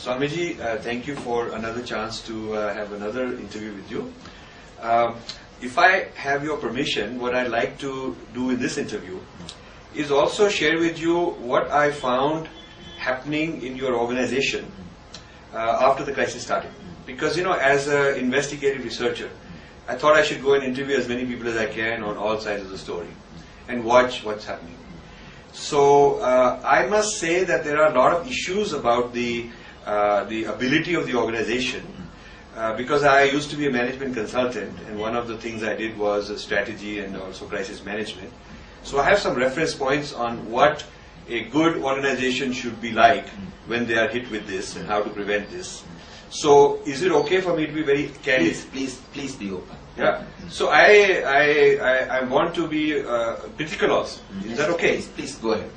Swamiji, thank you for another chance to have another interview with you. If I have your permission, what I'd like to do in this interview is also share with you what I found happening in your organization after the crisis started. Because, as an investigative researcher, I thought I should go and interview as many people as I can on all sides of the story and watch what's happening. So I must say that there are a lot of issues about the ability of the organization, because I used to be a management consultant, and one of the things I did was strategy and also crisis management. So I have some reference points on what a good organization should be like when they are hit with this and how to prevent this. So is it okay for me to be very candid? Please be open. Yeah. So I want to be critical also. Is that okay? Please go ahead.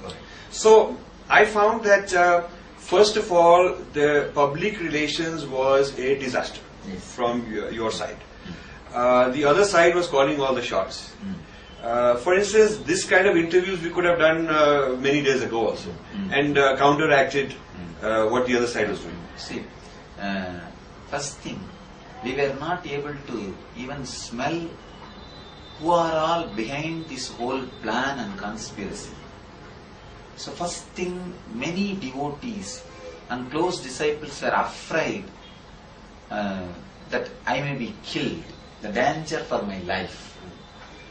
So I found that first of all, the public relations was a disaster from your side. The other side was calling all the shots. For instance, this kind of interviews we could have done many days ago also, and counteracted what the other side was doing. See, first thing, we were not able to even smell who are all behind this whole plan and conspiracy. So first thing, many devotees and close disciples were afraid that I may be killed, the danger for my life.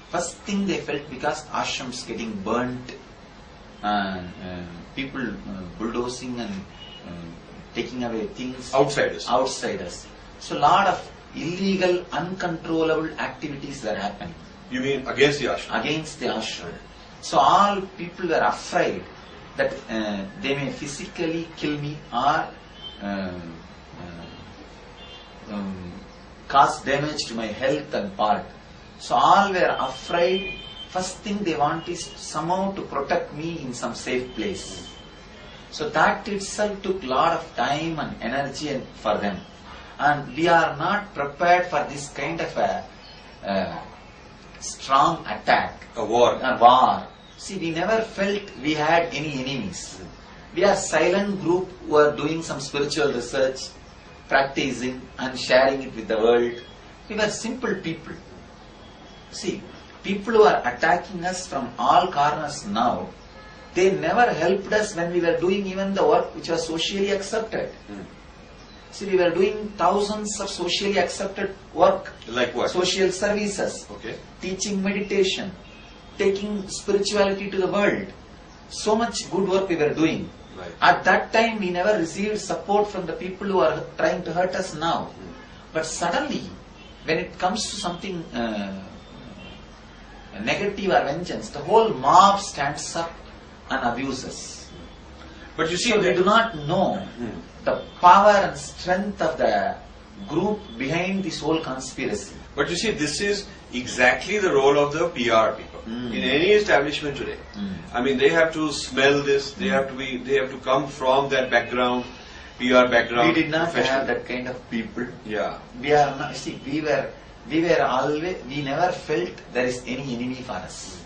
First thing they felt, because ashrams getting burnt, people bulldozing and taking away things. Outsiders. So lot of illegal, uncontrollable activities were happening. You mean against the ashram? Against the ashram. So all people were afraid that they may physically kill me or cause damage to my health and part. So all were afraid. First thing they want is somehow to protect me in some safe place. So that itself took a lot of time and energy for them. And we are not prepared for this kind of a strong attack. A war. See, we never felt we had any enemies. We are a silent group who are doing some spiritual research, practicing and sharing it with the world. We were simple people. See, people who are attacking us from all corners now, they never helped us when we were doing even the work which was socially accepted. See, we were doing thousands of socially accepted work. Like what? Social services. Okay. Teaching meditation. Taking spirituality to the world. So much good work we were doing. Right. At that time we never received support from the people who are trying to hurt us now. But suddenly, when it comes to something negative or vengeance, the whole mob stands up and abuses. But you see, so we do not know the power and strength of the group behind this whole conspiracy. But you see, this is exactly the role of the PR people in any establishment today. I mean, they have to smell this. They have to come from that background, PR background. We did not have that kind of people. Yeah. We are not. See, we never felt there is any enemy for us.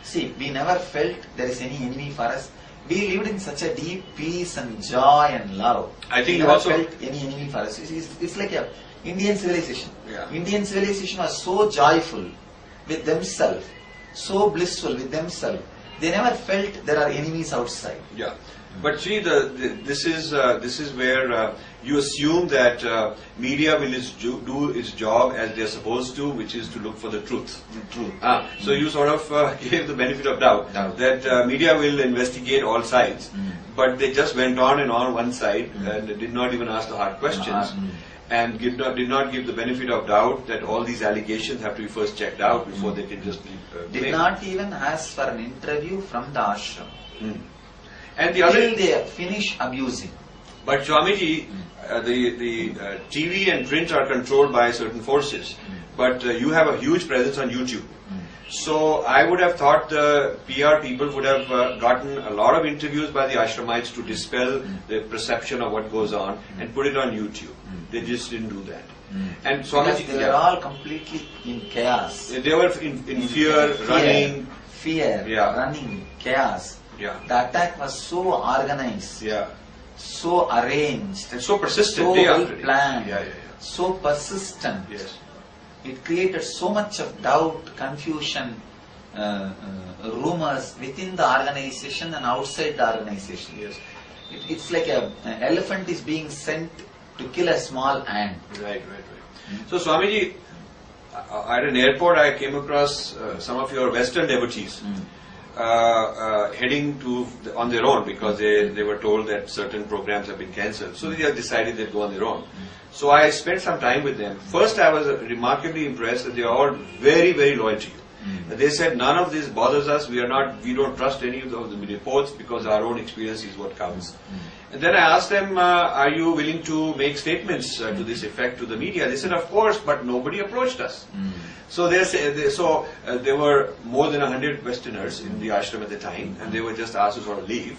See, we never felt there is any enemy for us. We lived in such a deep peace and joy and love. I think we you never also felt any enemy for us. It's like a Indian civilization. Yeah. Indian civilization was so joyful with themselves, so blissful with themselves. They never felt there are enemies outside. Yeah. But see, this is where you assume that media will do its job as they are supposed to, which is to look for the truth. So you sort of gave the benefit of doubt that media will investigate all sides, but they just went on and on one side and did not even ask the hard questions, and did not give the benefit of doubt that all these allegations have to be first checked out before they can just be did not even ask for an interview from the ashram. And the other, till they finish abusing. But Swamiji, the TV and print are controlled by certain forces, but you have a huge presence on YouTube. So I would have thought the PR people would have gotten a lot of interviews by the ashramites to dispel the perception of what goes on and put it on YouTube. They just didn't do that. And Swamiji, they were all completely in chaos. They were in fear, running. Running, chaos. Yeah. The attack was so organized. Yeah. so arranged, And so persistent, so day well after day. planned, Yeah, yeah, so persistent. Yes. It created so much of doubt, confusion, rumors within the organization and outside the organization. Yes. It's like an elephant is being sent to kill a small ant. Right. So Swamiji, at an airport I came across some of your Western devotees heading on their own because they were told that certain programs have been cancelled. So they have decided they'd go on their own. So I spent some time with them. First I was remarkably impressed that they are all very, very loyal to you. They said none of this bothers us, we don't trust any of the reports because our own experience is what counts. And then I asked them, are you willing to make statements to this effect to the media? They said, of course, but nobody approached us. So there were more than 100 Westerners in the ashram at the time, and they were just asked to sort of leave.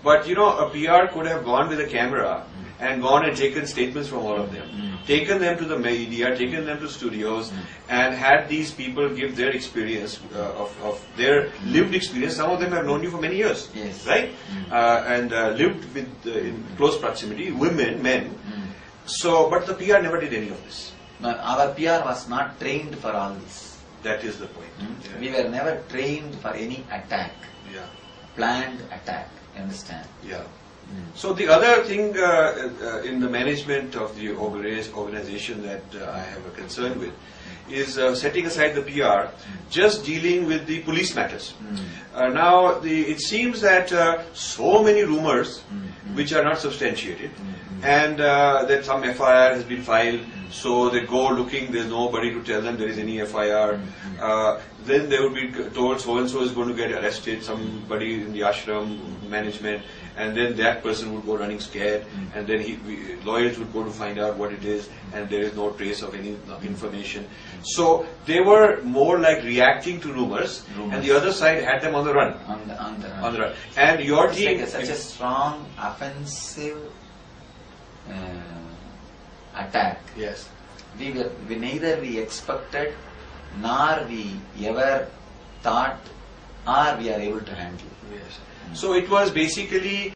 But a PR could have gone with a camera and gone and taken statements from all of them, taken them to the media, taken them to studios, and had these people give their experience of their lived experience. Some of them have known you for many years, Yes. right? And lived with in close proximity, women, men. So, but the PR never did any of this. But our PR was not trained for all this. That is the point. We were never trained for any attack, Yeah. planned attack. You understand? Yeah. So the other thing in the management of the organization that I have a concern with is setting aside the PR, just dealing with the police matters. Now it seems that so many rumors which are not substantiated, and that some FIR has been filed, so they go looking, there's nobody to tell them there is any FIR. Then they would be told so and so is going to get arrested, somebody in the ashram management, and then that person would go running scared, and then lawyers would go to find out what it is, and there is no trace of any information. So they were more like reacting to rumors. And the other side had them on the run. On the run. And your it's team, like such a strong offensive attack. yes, We neither we expected nor we ever thought or we are able to handle. yes. So it was basically